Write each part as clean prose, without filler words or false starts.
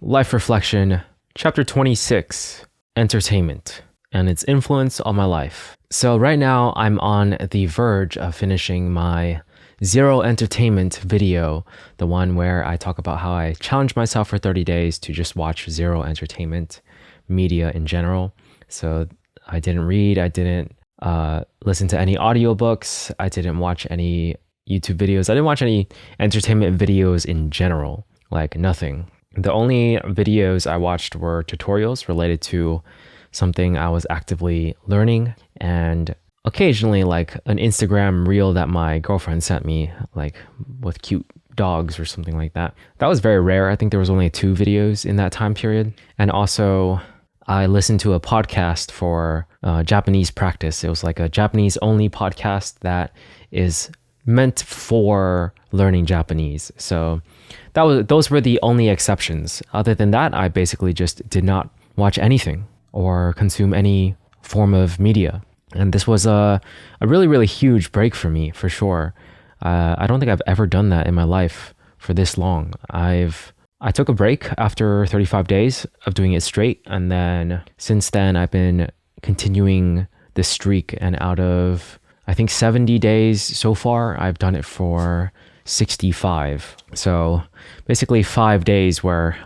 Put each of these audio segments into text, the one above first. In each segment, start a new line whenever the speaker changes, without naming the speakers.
Life Reflection, Chapter 26, Entertainment, and its influence on my life. So right now I'm on the verge of finishing my Zero Entertainment video, the one where I talk about how I challenged myself for 30 days to just watch zero entertainment media in general. So I didn't read, I didn't listen to any audiobooks, I didn't watch any YouTube videos, I didn't watch any entertainment videos in general, like nothing. The only videos I watched were tutorials related to something I was actively learning, and occasionally like an Instagram reel that my girlfriend sent me, like with cute dogs or something like that. That was very rare. I think there was only 2 videos in that time period. And also I listened to a podcast for Japanese practice. It was like a Japanese only podcast that is meant for learning Japanese. So those were the only exceptions. Other than that, I basically just did not watch anything or consume any form of media. And this was a really, really huge break for me, for sure. I don't think I've ever done that in my life for this long. I took a break after 35 days of doing it straight. And then since then, I've been continuing the streak. And out of, I think, 70 days so far, I've done it for 65. So basically 5 days where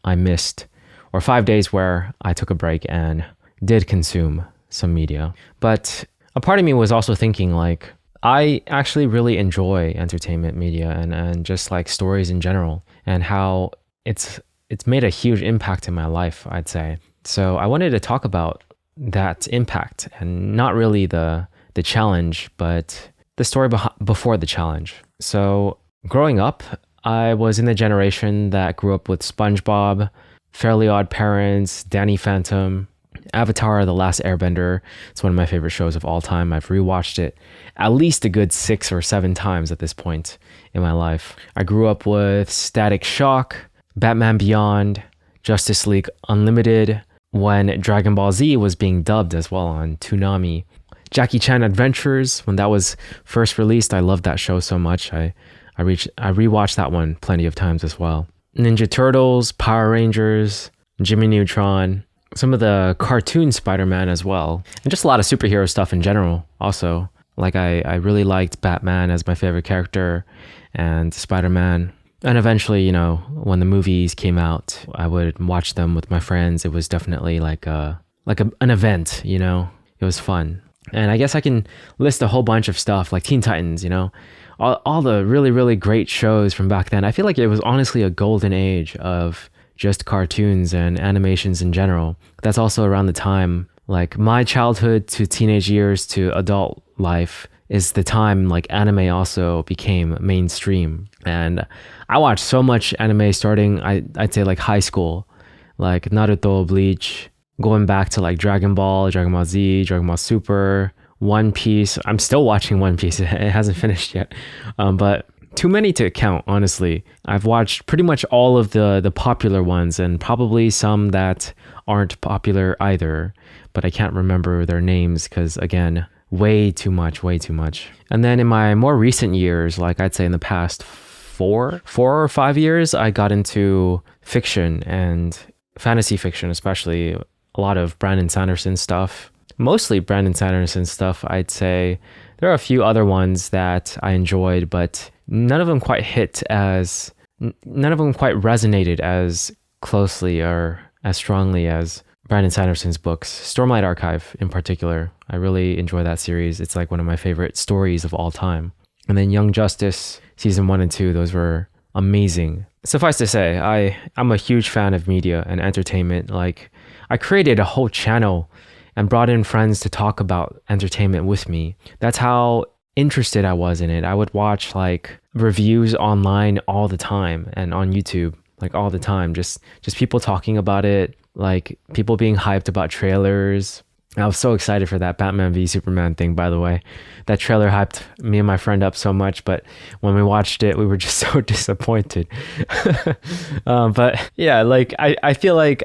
I missed, or 5 days where I took a break and did consume some media. But a part of me was also thinking, like, I actually really enjoy entertainment media and just like stories in general, and how it's made a huge impact in my life, I'd say. So I wanted to talk about that impact, and not really the challenge, but the story before the challenge. So growing up, I was in the generation that grew up with SpongeBob, Fairly Odd Parents, Danny Phantom, Avatar: The Last Airbender. It's one of my favorite shows of all time. I've rewatched it at least a good 6 or 7 times at this point in my life. I grew up with Static Shock, Batman Beyond, Justice League Unlimited, when Dragon Ball Z was being dubbed as well on Toonami. Jackie Chan Adventures, when that was first released, I loved that show so much. I rewatched that one plenty of times as well. Ninja Turtles, Power Rangers, Jimmy Neutron, some of the cartoon Spider-Man as well, and just a lot of superhero stuff in general also. Like I really liked Batman as my favorite character, and Spider-Man. And eventually, you know, when the movies came out, I would watch them with my friends. It was definitely like an event, you know. It was fun. And I guess I can list a whole bunch of stuff like Teen Titans, you know, all the really, really great shows from back then. I feel like it was honestly a golden age of just cartoons and animations in general. That's also around the time, like my childhood to teenage years to adult life is the time like anime also became mainstream. And I watched so much anime starting, I'd say like high school, like Naruto, Bleach, going back to like Dragon Ball, Dragon Ball Z, Dragon Ball Super, One Piece. I'm still watching One Piece. It hasn't finished yet. But too many to count, honestly. I've watched pretty much all of the popular ones, and probably some that aren't popular either, but I can't remember their names because, again, way too much. And then in my more recent years, like I'd say in the past 4 or 5 years, I got into fiction and fantasy fiction, especially a lot of Brandon Sanderson stuff. Mostly Brandon Sanderson stuff, I'd say. There are a few other ones that I enjoyed, but none of them quite resonated as closely or as strongly as Brandon Sanderson's books. Stormlight Archive in particular. I really enjoy that series. It's like one of my favorite stories of all time. And then Young Justice, season 1 and 2, those were amazing. Suffice to say, I'm a huge fan of media and entertainment. Like, I created a whole channel and brought in friends to talk about entertainment with me. That's how interested I was in it. I would watch like reviews online all the time and on YouTube, like all the time. Just people talking about it, like people being hyped about trailers. I was so excited for that Batman v Superman thing, by the way. That trailer hyped me and my friend up so much, but when we watched it, we were just so disappointed. But yeah, like I feel like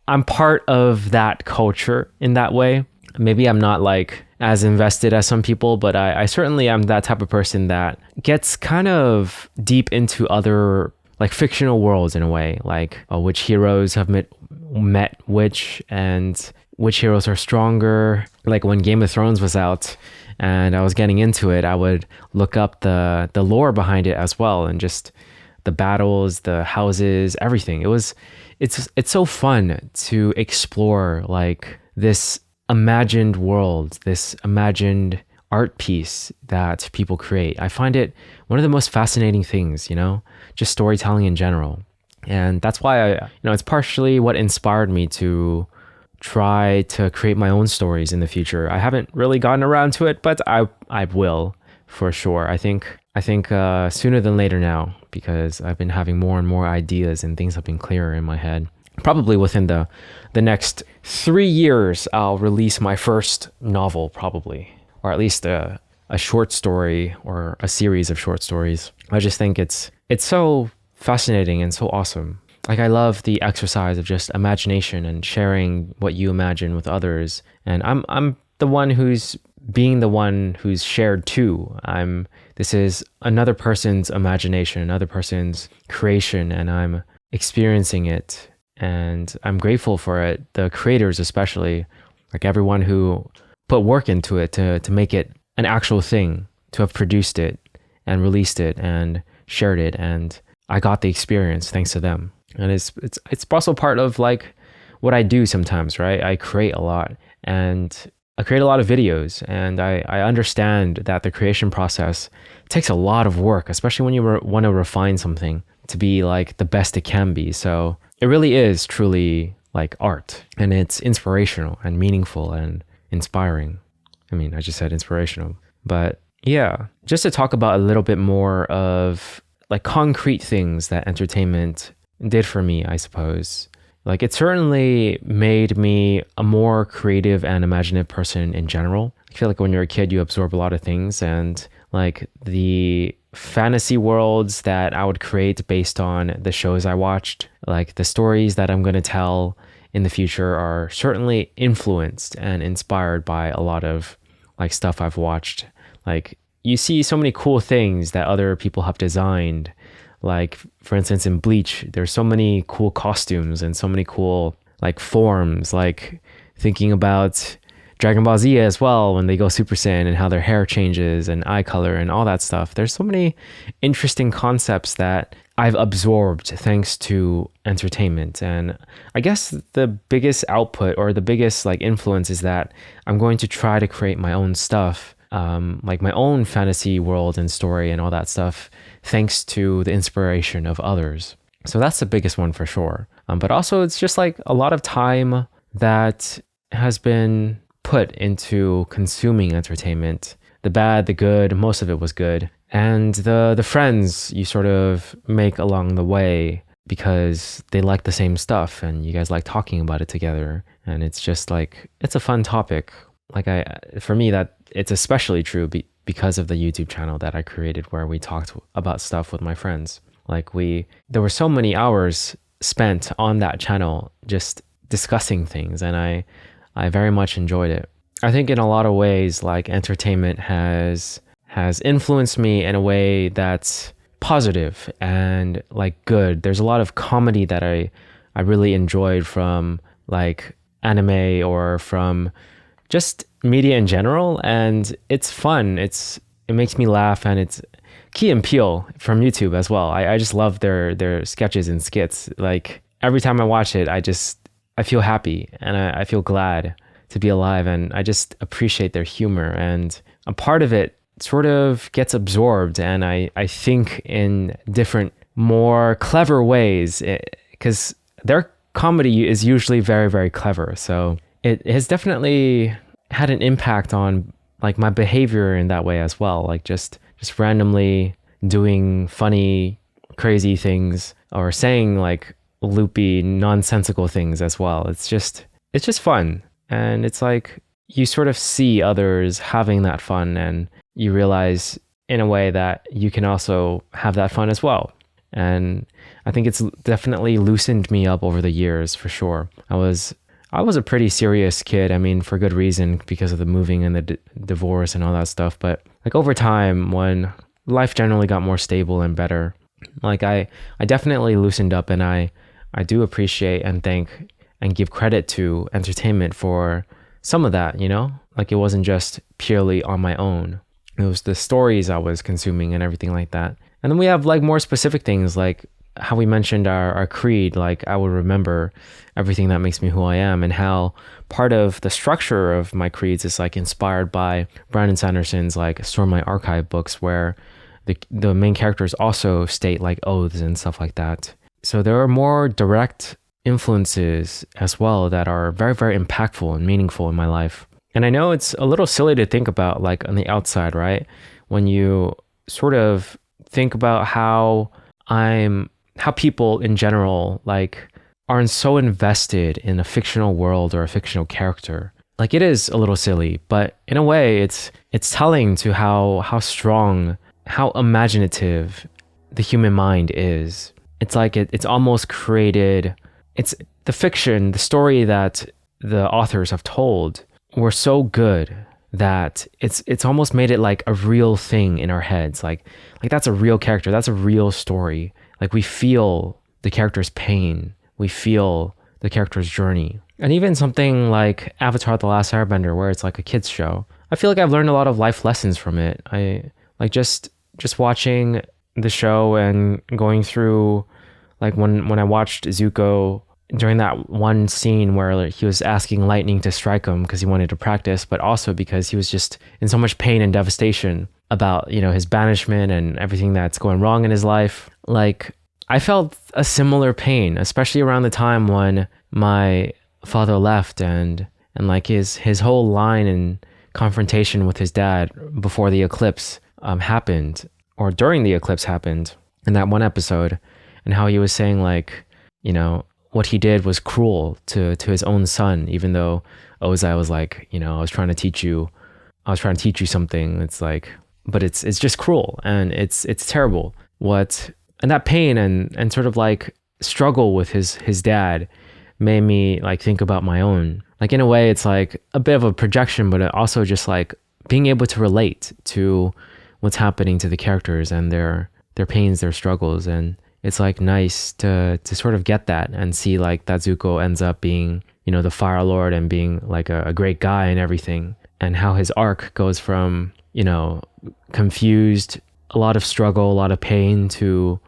I'm part of that culture in that way. Maybe I'm not like as invested as some people, but I certainly am that type of person that gets kind of deep into other like fictional worlds in a way, like which heroes have met which, and which heroes are stronger. Like when Game of Thrones was out and I was getting into it, I would look up the lore behind it as well, and just the battles, the houses, everything. It's so fun to explore like this imagined world, this imagined art piece that people create. I find it one of the most fascinating things, just storytelling in general. And that's why it's partially what inspired me to try to create my own stories in the future. I haven't really gotten around to it, but I will for sure. I think sooner than later now, because I've been having more and more ideas and things have been clearer in my head. Probably within the next 3 years, I'll release my first novel, probably, or at least a short story or a series of short stories. I just think it's so fascinating and so awesome. Like, I love the exercise of just imagination and sharing what you imagine with others. And I'm the one who's being the one who's shared too. This is another person's imagination, another person's creation, and I'm experiencing it. And I'm grateful for it. The creators, especially, like everyone who put work into it to make it an actual thing, to have produced it and released it and shared it. And I got the experience thanks to them. And it's also part of like what I do sometimes, right? I create a lot, and I create a lot of videos, and I understand that the creation process takes a lot of work, especially when you want to refine something to be like the best it can be. So it really is truly like art, and it's inspirational and meaningful and inspiring. I mean, I just said inspirational, but yeah, just to talk about a little bit more of like concrete things that entertainment did for me, I suppose. Like, it certainly made me a more creative and imaginative person in general. I feel like when you're a kid, you absorb a lot of things, and like the fantasy worlds that I would create based on the shows I watched, like the stories that I'm going to tell in the future, are certainly influenced and inspired by a lot of like stuff I've watched. Like, you see so many cool things that other people have designed. Like, for instance, in Bleach, there's so many cool costumes and so many cool like forms, like thinking about Dragon Ball Z as well, when they go Super Saiyan and how their hair changes and eye color and all that stuff. There's so many interesting concepts that I've absorbed thanks to entertainment. And I guess the biggest output or the biggest like influence is that I'm going to try to create my own stuff, like my own fantasy world and story and all that stuff, thanks to the inspiration of others. So that's the biggest one for sure. But also, it's just like a lot of time that has been put into consuming entertainment. The bad, the good, most of it was good. And the friends you sort of make along the way because they like the same stuff and you guys like talking about it together. And it's just like, it's a fun topic. Like, for me, that it's especially true because of the YouTube channel that I created, where we talked about stuff with my friends. Like, there were so many hours spent on that channel just discussing things, and I very much enjoyed it. I think in a lot of ways, like, entertainment has influenced me in a way that's positive and like good. There's a lot of comedy that I really enjoyed from like anime or from just media in general, and it's fun. It makes me laugh, and it's Key and Peele from YouTube as well. I just love their sketches and skits. Like, every time I watch it, I feel happy and I feel glad to be alive, and I just appreciate their humor, and a part of it sort of gets absorbed, and I think in different, more clever ways, because their comedy is usually very, very clever. So it has definitely had an impact on like my behavior in that way as well. Like, just randomly doing funny, crazy things, or saying like loopy, nonsensical things as well. It's just fun. And it's like, you sort of see others having that fun, and you realize in a way that you can also have that fun as well. And I think it's definitely loosened me up over the years, for sure. I was a pretty serious kid. I mean, for good reason, because of the moving and the divorce and all that stuff. But like, over time, when life generally got more stable and better, Like I definitely loosened up, and I do appreciate and thank and give credit to entertainment for some of that, you know? Like it wasn't just purely on my own. It was the stories I was consuming and everything like that. And then we have like more specific things like how we mentioned our creed. Like I will remember everything that makes me who I am, and how part of the structure of my creeds is like inspired by Brandon Sanderson's like Store My Archive books, where the main characters also state like oaths and stuff like that. So there are more direct influences as well that are very, very impactful and meaningful in my life. And I know it's a little silly to think about like on the outside, right? When you sort of think about how people in general like aren't so invested in a fictional world or a fictional character. Like it is a little silly, but in a way it's telling to how strong, how imaginative the human mind is. It's like it's almost created, it's the fiction, the story that the authors have told were so good that it's almost made it like a real thing in our heads. Like that's a real character, that's a real story. Like we feel the character's pain, we feel the character's journey. And even something like Avatar: The Last Airbender, where it's like a kids show, I feel like I've learned a lot of life lessons from it. I like just watching the show and going through, like when I watched Zuko during that one scene where like, he was asking lightning to strike him because he wanted to practice, but also because he was just in so much pain and devastation about, you know, his banishment and everything that's going wrong in his life. Like I felt a similar pain, especially around the time when my father left, and like his whole line and confrontation with his dad before the eclipse happened, or during the eclipse happened in that one episode, and how he was saying like, you know, what he did was cruel to his own son, even though Ozai was like, you know, I was trying to teach you something. It's like, but it's just cruel, and it's terrible. And that pain and sort of like struggle with his dad made me like think about my own. Like in a way, it's like a bit of a projection, but it also just like being able to relate to what's happening to the characters and their pains, their struggles. And it's like nice to sort of get that and see like that Zuko ends up being, you know, the Fire Lord and being like a great guy and everything, and how his arc goes from, you know, confused, a lot of struggle, a lot of pain to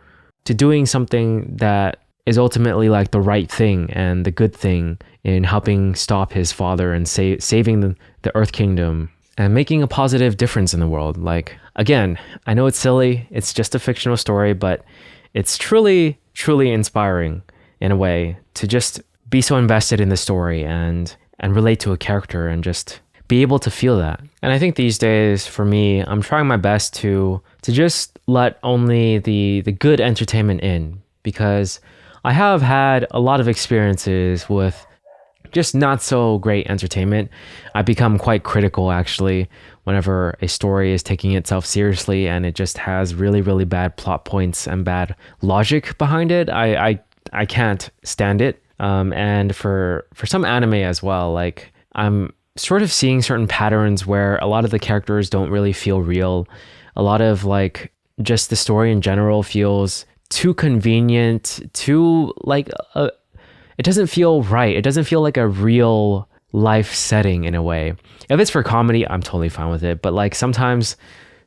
doing something that is ultimately like the right thing and the good thing in helping stop his father and saving the Earth Kingdom and making a positive difference in the world. Like, again, I know it's silly, it's just a fictional story, but it's truly, truly inspiring in a way to just be so invested in the story and relate to a character and just be able to feel that. And I think these days for me, I'm trying my best to just let only the good entertainment in, because I have had a lot of experiences with just not so great entertainment. I become quite critical actually whenever a story is taking itself seriously and it just has really, really bad plot points and bad logic behind it. I can't stand it. And for some anime as well, like I'm sort of seeing certain patterns where a lot of the characters don't really feel real. A lot of like just the story in general feels too convenient, too like it doesn't feel right. It doesn't feel like a real life setting in a way. If it's for comedy, I'm totally fine with it. But like sometimes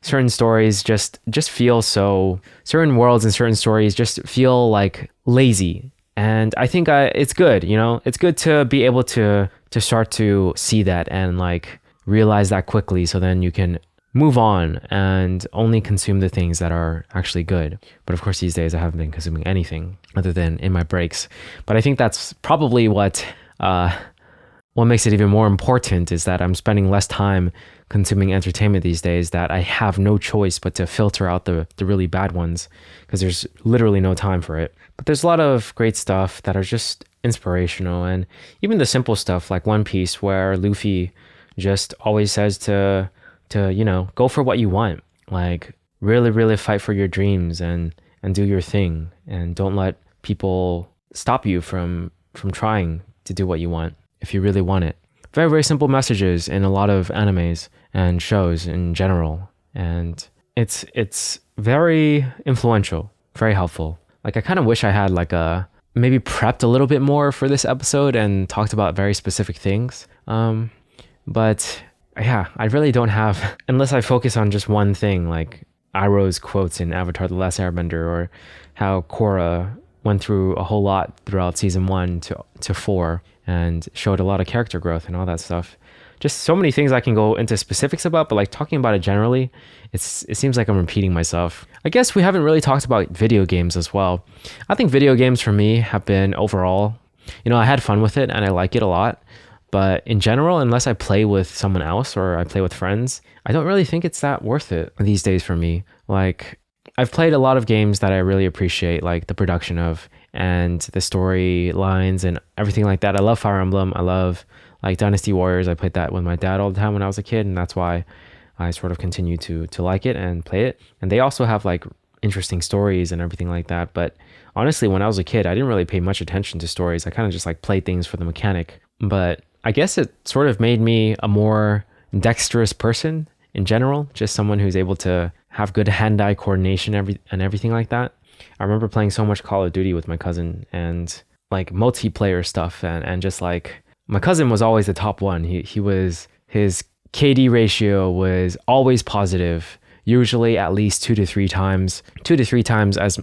certain stories just feel so, certain worlds and certain stories just feel like lazy. And I think it's good, you know, it's good to be able to start to see that and like realize that quickly, so then you can move on and only consume the things that are actually good. But of course, these days I haven't been consuming anything other than in my breaks. But I think that's probably what makes it even more important, is that I'm spending less time consuming entertainment these days, that I have no choice but to filter out the really bad ones, because there's literally no time for it. But there's a lot of great stuff that are just inspirational, and even the simple stuff like One Piece, where Luffy just always says to you know, go for what you want, like really, really fight for your dreams and do your thing, and don't let people stop you from trying to do what you want if you really want it. Very, very simple messages in a lot of animes and shows in general, and it's very influential very helpful. Like I kind of wish I had like a maybe prepped a little bit more for this episode and talked about very specific things. But yeah, I really don't have, unless I focus on just one thing, like Iroh's quotes in Avatar: The Last Airbender, or how Korra went through a whole lot throughout season 1 to 4 and showed a lot of character growth and all that stuff. Just so many things I can go into specifics about, but like talking about it generally, it seems like I'm repeating myself. I guess we haven't really talked about video games as well. I think video games for me have been overall, I had fun with it and I like it a lot. But in general, unless I play with someone else or I play with friends, I don't really think it's that worth it these days for me. Like, I've played a lot of games that I really appreciate, like the production of and the storylines and everything like that. I love Fire Emblem. I love like Dynasty Warriors. I played that with my dad all the time when I was a kid, and that's why I sort of continue to like it and play it. And they also have like interesting stories and everything like that. But honestly, when I was a kid, I didn't really pay much attention to stories. I kind of just like played things for the mechanic. But I guess it sort of made me a more dexterous person in general, just someone who's able to have good hand-eye coordination and everything like that. I remember playing so much Call of Duty with my cousin and like multiplayer stuff, and just like my cousin was always the top one. His KD ratio was always positive, usually at least 2 to 3 times as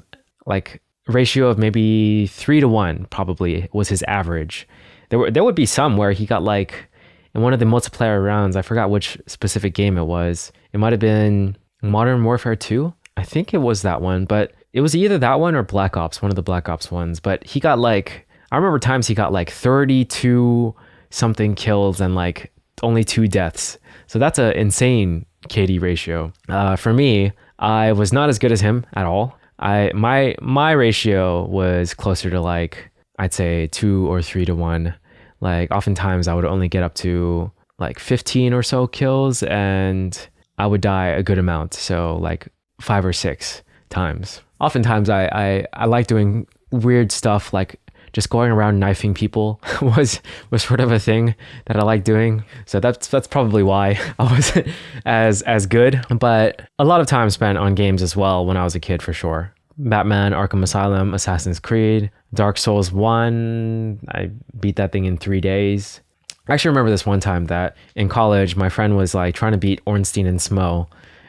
like ratio of maybe 3 to 1 probably was his average. There would be some where he got like in one of the multiplayer rounds, I forgot which specific game it was. It might have been Modern Warfare 2. I think it was that one, but it was either that one or Black Ops, one of the Black Ops ones. But he got like, I remember times he got like 32 something kills and like only 2 deaths. So that's an insane KD ratio. For me, I was not as good as him at all. My ratio was closer to like, I'd say 2 or 3 to 1. Like oftentimes I would only get up to like 15 or so kills and I would die a good amount. So like 5 or 6 times. Oftentimes I like doing weird stuff, like just going around knifing people was sort of a thing that I like doing. So that's probably why I wasn't as good. But a lot of time spent on games as well when I was a kid, for sure. Batman, Arkham Asylum, Assassin's Creed, Dark Souls 1. I beat that thing in 3 days. I actually remember this one time that in college, my friend was like trying to beat Ornstein and Smo,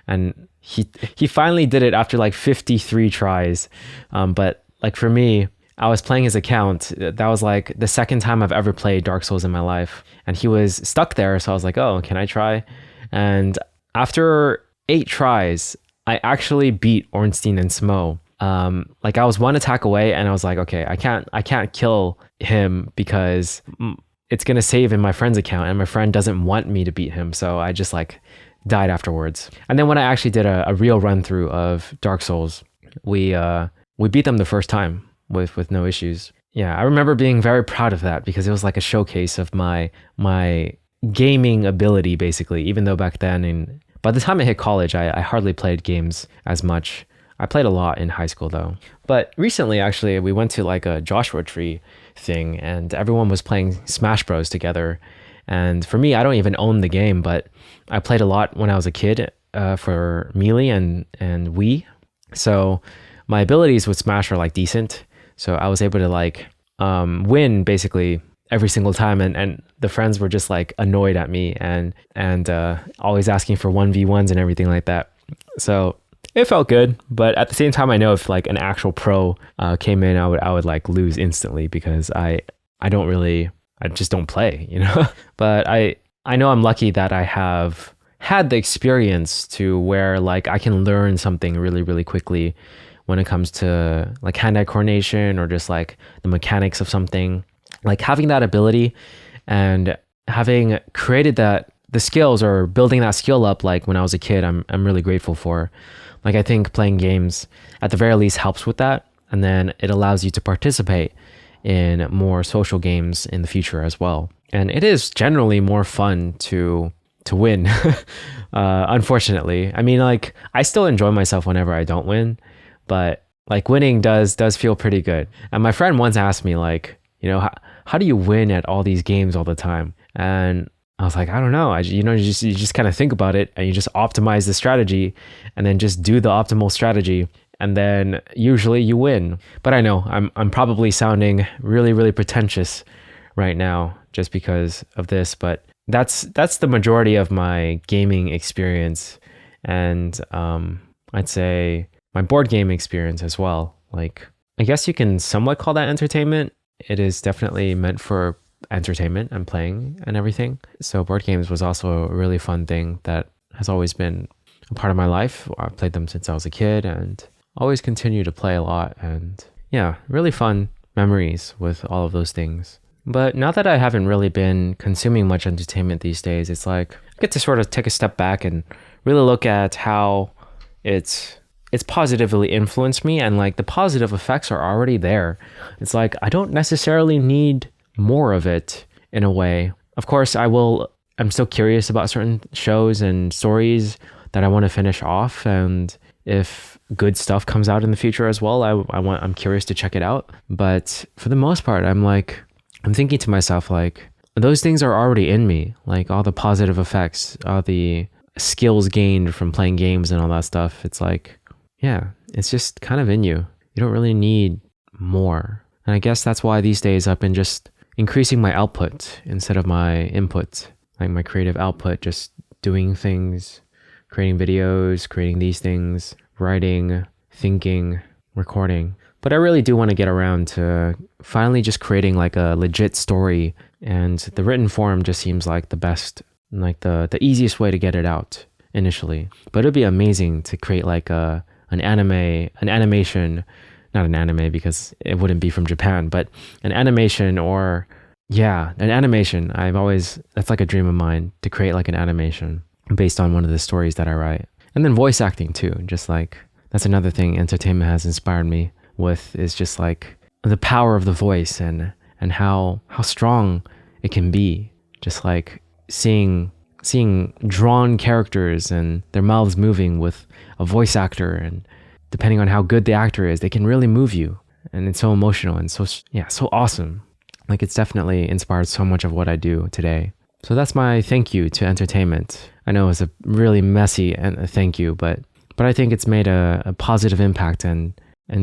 and he finally did it after like 53 tries. But like for me, I was playing his account. That was like the second time I've ever played Dark Souls in my life, and he was stuck there. So I was like, oh, can I try? And after 8 tries, I actually beat Ornstein and Smo. Like I was 1 attack away and I was like, okay, I can't kill him because it's going to save in my friend's account and my friend doesn't want me to beat him. So I just like died afterwards. And then when I actually did a real run through of Dark Souls, we beat them the first time with no issues. Yeah. I remember being very proud of that because it was like a showcase of my gaming ability, basically, even though back then by the time I hit college, I hardly played games as much. I played a lot in high school though. But recently, actually, we went to like a Joshua Tree thing and everyone was playing Smash Bros together. And for me, I don't even own the game, but I played a lot when I was a kid for Melee and Wii. So my abilities with Smash are like decent. So I was able to like win basically every single time. And the friends were just like annoyed at me and always asking for 1v1s and everything like that. So it felt good, but at the same time, I know if like an actual pro came in, I would like lose instantly because I just don't play, But I know I'm lucky that I have had the experience to where like I can learn something really, really quickly when it comes to like hand-eye coordination or just like the mechanics of something. Like having that ability and having created the skills or building that skill up like when I was a kid, I'm really grateful for. Like I think playing games at the very least helps with that. And then it allows you to participate in more social games in the future as well. And it is generally more fun to win, unfortunately. I mean, like I still enjoy myself whenever I don't win, but like winning does feel pretty good. And my friend once asked me like, how do you win at all these games all the time? And I was like, I don't know. You just kind of think about it and you just optimize the strategy and then just do the optimal strategy. and then usually you win. But I know I'm probably sounding really, really pretentious right now just because of this, but that's the majority of my gaming experience, and I'd say my board game experience as well. Like, I guess you can somewhat call that entertainment. It is definitely meant for entertainment and playing and everything. So board games was also a really fun thing that has always been a part of my life. I've played them since I was a kid and always continue to play a lot. And yeah, really fun memories with all of those things. But now that I haven't really been consuming much entertainment these days, it's like I get to sort of take a step back and really look at how it's positively influenced me, and like the positive effects are already there. It's like I don't necessarily need more of it in a way. Of course, I'm still curious about certain shows and stories that I want to finish off, and if good stuff comes out in the future as well, I'm curious to check it out. But for the most part, I'm thinking to myself, like, those things are already in me, like all the positive effects, all the skills gained from playing games and all that stuff. It's like, yeah, it's just kind of in you. You don't really need more. And I guess that's why these days I've been just increasing my output instead of my input, like my creative output, just doing things, creating videos, creating these things, writing, thinking, recording. But I really do want to get around to finally just creating like a legit story, and the written form just seems like the best, like the easiest way to get it out initially. But it'd be amazing to create like an animation, not an anime because it wouldn't be from Japan, but an animation, or yeah, an animation. That's like a dream of mine, to create like an animation based on one of the stories that I write. And then voice acting too, just like that's another thing entertainment has inspired me with, is just like the power of the voice and how strong it can be. Just like seeing drawn characters and their mouths moving with a voice actor, and depending on how good the actor is, they can really move you, and it's so emotional and so awesome. Like, it's definitely inspired so much of what I do today. So that's my thank you to entertainment. I know it's a really messy thank you, but I think it's made a positive impact, and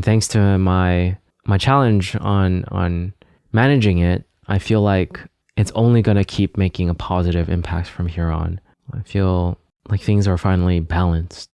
thanks to my challenge on managing it, I feel like it's only going to keep making a positive impact from here on. I feel like things are finally balanced.